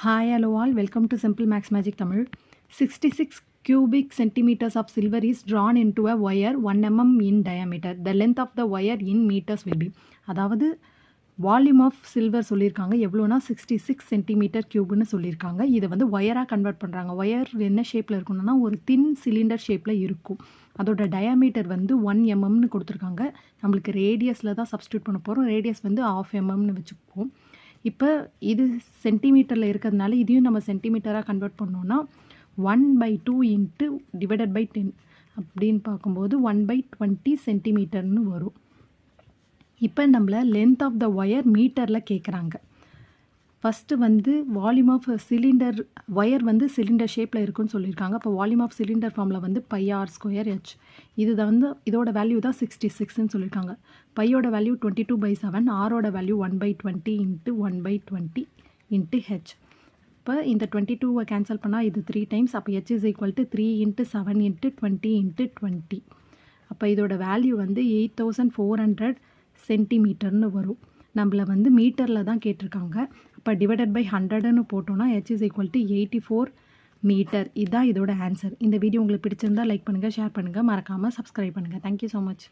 Hi, hello all. Welcome to Simple Max Magic Tamil. 66 cubic centimeters of silver is drawn into a wire 1 mm in diameter. The length of the wire in meters will be. அதாவது volume of silver சொல்லியிருக்காங்க எவ்வளோனா 66 centimetre க்யூப்னு சொல்லியிருக்காங்க. இதை வந்து ஒயராக convert பண்ணுறாங்க. Wire என்ன ஷேப்பில் இருக்கணும்னா ஒரு தின் சிலிண்டர் ஷேப்பில் இருக்கும். அதோட டயாமீட்டர் வந்து 1 mmன்னு கொடுத்துருக்காங்க. நம்மளுக்கு ரேடியஸில் தான் சப்ஸ்டியூட் பண்ண போகிறோம். ரேடியஸ் வந்து 1/2 mmன்னு வச்சுக்குவோம். இப்போ இது சென்டிமீட்டரில் இருக்கிறதுனால இதையும் நம்ம சென்டிமீட்டராக கன்வெர்ட் பண்ணோன்னா 1/2 இன்ட்டு டிவைடட் பை 10 அப்படின்னு பார்க்கும்போது 1/20 சென்டிமீட்டர்னு வரும். இப்போ நம்மளை லென்த் ஆஃப் த ஒயர் மீட்டரில் கேட்குறாங்க. ஃபஸ்ட்டு வந்து வால்யூம் ஆஃப் சிலிண்டர் ஒயர் வந்து சிலிண்டர் ஷேப்பில் இருக்குன்னு சொல்லியிருக்காங்க. அப்போ வால்யூம் ஆஃப் சிலிண்டர் ஃபார்மில் வந்து πr²h. இதுதான் வந்து இதோட வேல்யூ தான் 66ன்னு சொல்லியிருக்காங்க. பையோட வேல்யூ 22/7, ஆரோட வேல்யூ 1/20 இன்ட்டு 1/20 இன்ட்டு ஹெச். இப்போ இந்த 22வை கேன்சல் பண்ணால் இது 3 டைம்ஸ். அப்போ h is equal to 3 into 7 into 20 into 20. அப்போ இதோட வேல்யூ வந்து 8400 சென்டிமீட்டர்னு வரும். நம்மளை வந்து மீட்டரில் தான் கேட்டிருக்காங்க. அப்போ டிவைடட் பை 100ன்னு போட்டோன்னா h is equal to 84 metre. இதுதான் இதோட ஆன்சர். இந்த வீடியோ உங்களுக்கு பிடிச்சிருந்தா லைக் பண்ணுங்கள், ஷேர் பண்ணுங்கள், மறக்காமல் சப்ஸ்கிரைப் பண்ணுங்கள். Thank you so much.